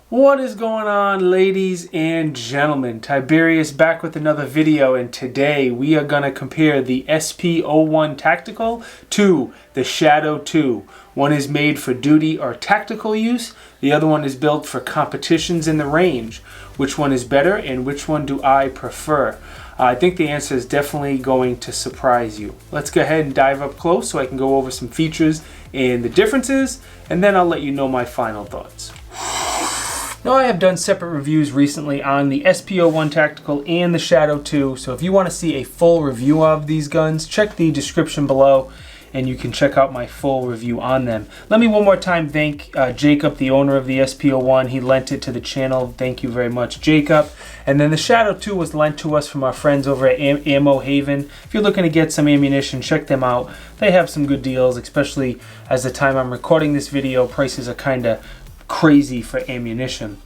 What is going on, ladies and gentlemen? Tiberious back with another video, and today we are going to compare the SP-01 Tactical to the Shadow 2. One is made for duty or tactical use, the other one is built for competitions in the range. Which one is better and which one do I prefer? I think the answer is definitely going to surprise you. Let's go ahead and dive up close so I can go over some features and the differences, and then I'll let you know my final thoughts. Now, I have done separate reviews recently on the SP-01 Tactical and the Shadow 2, so if you want to see a full review of these guns, check the description below and you can check out my full review on them. Let me one more time thank Jacob, the owner of the SP-01. He lent it to the channel. Thank you very much, Jacob. And then the Shadow 2 was lent to us from our friends over at Ammo Haven. If you're looking to get some ammunition, check them out. They have some good deals, especially as the time I'm recording this video, prices are kind of crazy for ammunition.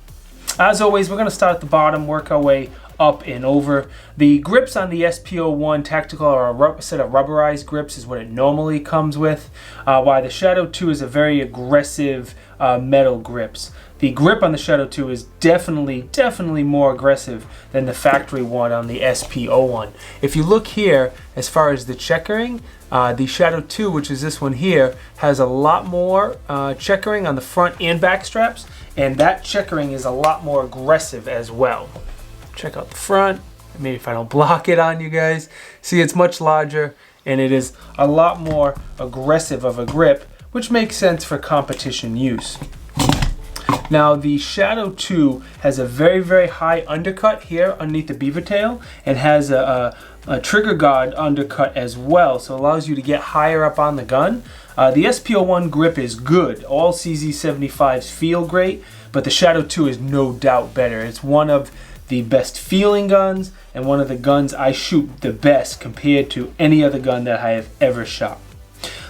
As always, we're going to start at the bottom, work our way up and over. The grips on the SP-01 Tactical are a set of rubberized grips is what it normally comes with, while the Shadow 2 is a very aggressive metal grips. The grip on the Shadow 2 is definitely more aggressive than the factory one on the SP-01. If you look here, as far as the checkering, the Shadow 2, which is this one here, has a lot more checkering on the front and back straps, and that checkering is a lot more aggressive as well. Check out the front. Maybe if I don't block it on you guys. See, it's much larger and it is a lot more aggressive of a grip, which makes sense for competition use. Now, the Shadow 2 has a very high undercut here underneath the beaver tail and has a trigger guard undercut as well, so it allows you to get higher up on the gun. The SP-01 grip is good. All CZ75s feel great, but the Shadow 2 is no doubt better. It's one of the best feeling guns and one of the guns I shoot the best compared to any other gun that I have ever shot.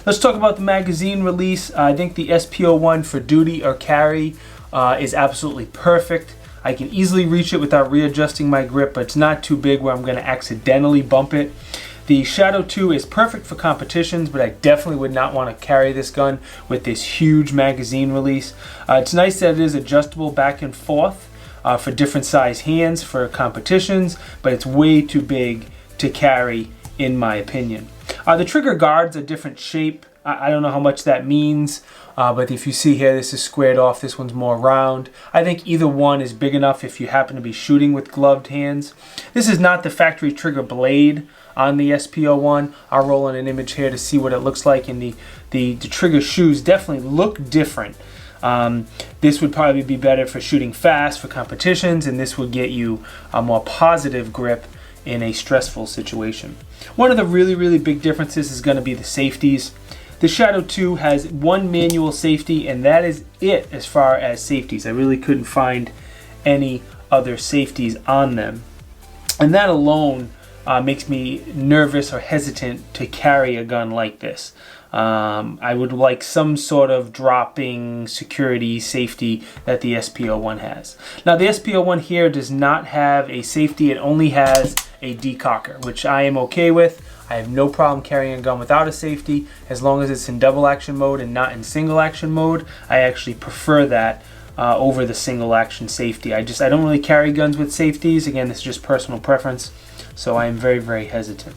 Let's talk about the magazine release. I think the SP-01 for duty or carry is absolutely perfect. I can easily reach it without readjusting my grip, but it's not too big where I'm going to accidentally bump it. The Shadow 2 is perfect for competitions, but I definitely would not want to carry this gun with this huge magazine release. It's nice that it is adjustable back and forth for different size hands for competitions, but it's way too big to carry in my opinion. The trigger guards are different shape. I don't know how much that means, but if you see here, this is squared off, this one's more round. I think either one is big enough if you happen to be shooting with gloved hands. This is not the factory trigger blade on the SP-01. I'll roll in an image here to see what it looks like, and the trigger shoes definitely look different. This would probably be better for shooting fast for competitions, and this would get you a more positive grip in a stressful situation. One of the really big differences is going to be the safeties. The Shadow 2 has one manual safety, and that is it as far as safeties. I really couldn't find any other safeties on them, and that alone makes me nervous or hesitant to carry a gun like this. I would like some sort of dropping security safety that the SP-01 has. Now, the SP-01 here does not have a safety. It only has a decocker, which I am okay with. I have no problem carrying a gun without a safety as long as it's in double action mode and not in single action mode. I actually prefer that over the single action safety. I don't really carry guns with safeties. Again, this is just personal preference, so I am very hesitant.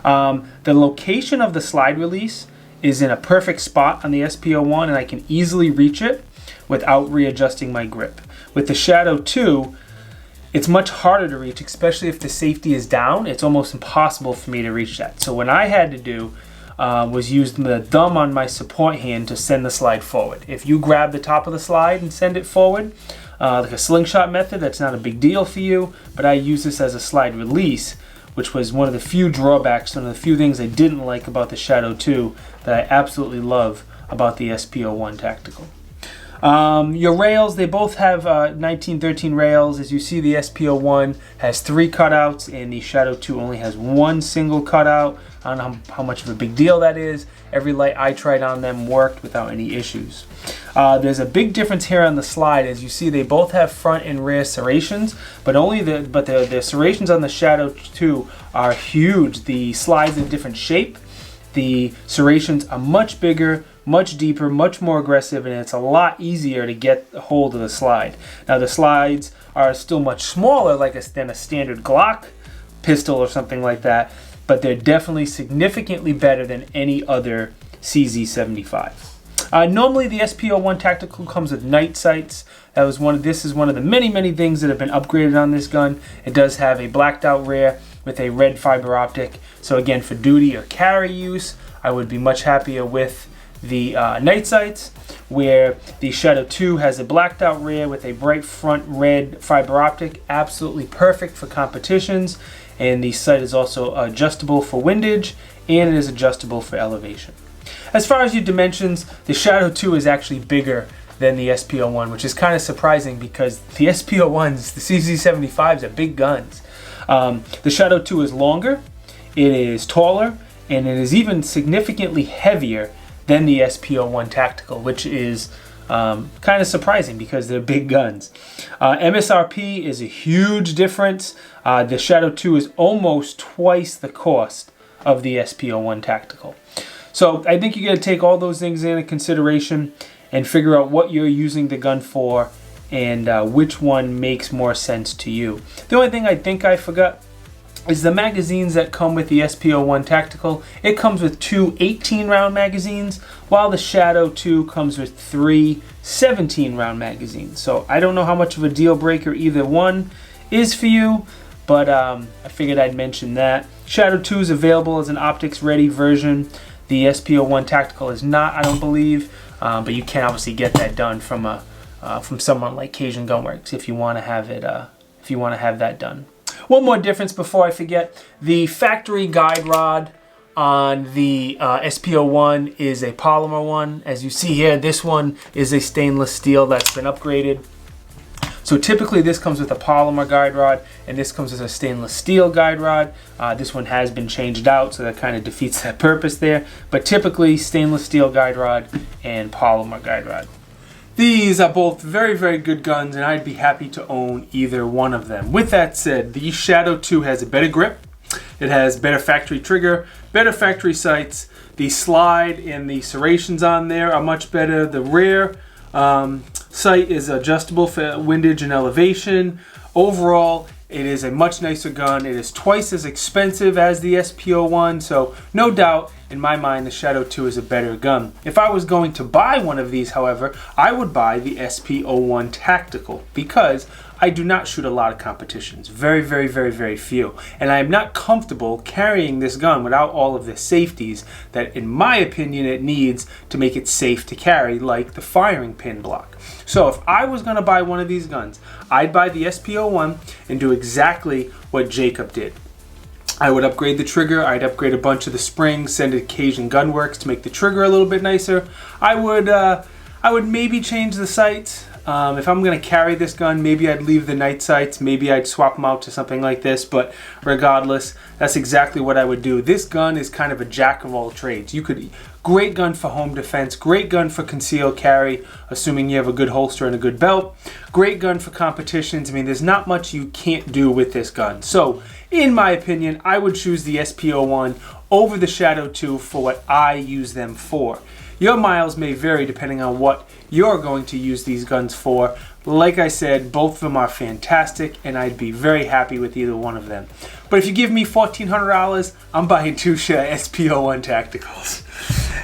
The location of the slide release is in a perfect spot on the SP-01, and I can easily reach it without readjusting my grip. With the Shadow 2, it's much harder to reach, especially if the safety is down. It's almost impossible for me to reach that. So what I had to do was use the thumb on my support hand to send the slide forward. If you grab the top of the slide and send it forward, like a slingshot method, that's not a big deal for you, but I use this as a slide release, which was one of the few drawbacks, one of the few things I didn't like about the Shadow 2 that I absolutely love about the SP-01 Tactical. Your rails, they both have 1913 rails. As you see, the SP-01 has 3 cutouts and the Shadow 2 only has 1 single cutout. I don't know how much of a big deal that is. Every light I tried on them worked without any issues. There's a big difference here on the slide. As you see, they both have front and rear serrations, but the serrations on the Shadow 2 are huge. The slide's a different shape. The serrations are much bigger, much deeper, much more aggressive, and it's a lot easier to get a hold of the slide. Now the slides are still much smaller than a standard Glock pistol or something like that, but they're definitely significantly better than any other CZ75. Normally the SP-01 Tactical comes with night sights. This is one of the many things that have been upgraded on this gun. It does have a blacked out rear with a red fiber optic. So again, for duty or carry use, I would be much happier with the night sights, where the Shadow 2 has a blacked out rear with a bright front red fiber optic. Absolutely perfect for competitions. And the sight is also adjustable for windage, and it is adjustable for elevation. As far as your dimensions, the Shadow 2 is actually bigger than the SP-01, which is kind of surprising because the SP-01s, the CZ75s, are big guns. The Shadow 2 is longer, it is taller, and it is even significantly heavier than the SP-01 Tactical, which is kind of surprising because they're big guns. MSRP is a huge difference. The Shadow 2 is almost twice the cost of the SP-01 Tactical. So I think you got to take all those things into consideration and figure out what you're using the gun for and which one makes more sense to you. The only thing I think I forgot is the magazines that come with the SP-01 Tactical. It comes with 2 18-round magazines, while the Shadow 2 comes with 3 17-round magazines. So I don't know how much of a deal breaker either one is for you, but I figured I'd mention that. Shadow 2 is available as an optics-ready version. The SP-01 Tactical is not, I don't believe, but you can obviously get that done from someone like Cajun Gunworks if you want to have it. If you want to have that done. One more difference before I forget: the factory guide rod on the SP-01 is a polymer one. As you see here, this one is a stainless steel that's been upgraded. So typically this comes with a polymer guide rod, and this comes with a stainless steel guide rod. This one has been changed out, so that kind of defeats that purpose there. But typically stainless steel guide rod and polymer guide rod. These are both very good guns, and I'd be happy to own either one of them. With that said, the Shadow 2 has a better grip. It has better factory trigger, better factory sights. The slide and the serrations on there are much better. The rear sight is adjustable for windage and elevation. Overall, it is a much nicer gun. It is twice as expensive as the SP-01, so no doubt in my mind the Shadow 2 is a better gun. If I was going to buy one of these, however, I would buy the SP-01 Tactical because I do not shoot a lot of competitions. Very few. And I am not comfortable carrying this gun without all of the safeties that, in my opinion, it needs to make it safe to carry, like the firing pin block. So if I was going to buy one of these guns, I'd buy the SP-01 and do exactly what Jacob did. I would upgrade the trigger. I'd upgrade a bunch of the springs, send it to Cajun Gunworks to make the trigger a little bit nicer. I would maybe change the sights. If I'm going to carry this gun, maybe I'd leave the night sights. Maybe I'd swap them out to something like this. But regardless, that's exactly what I would do. This gun is kind of a jack of all trades. Great gun for home defense. Great gun for concealed carry, assuming you have a good holster and a good belt. Great gun for competitions. I mean, there's not much you can't do with this gun. So, in my opinion, I would choose the SP-01 over the Shadow 2 for what I use them for. Your miles may vary depending on what you're going to use these guns for. Like I said, both of them are fantastic, and I'd be very happy with either one of them. But if you give me $1,400, I'm buying 2 SP-01 Tacticals.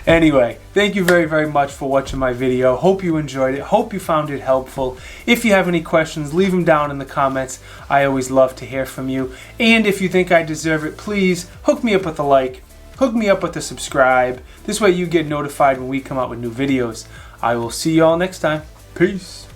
Anyway, thank you very much for watching my video. Hope you enjoyed it. Hope you found it helpful. If you have any questions, leave them down in the comments. I always love to hear from you. And if you think I deserve it, please hook me up with a like. Hook me up with a subscribe. This way you get notified when we come out with new videos. I will see you all next time. Peace.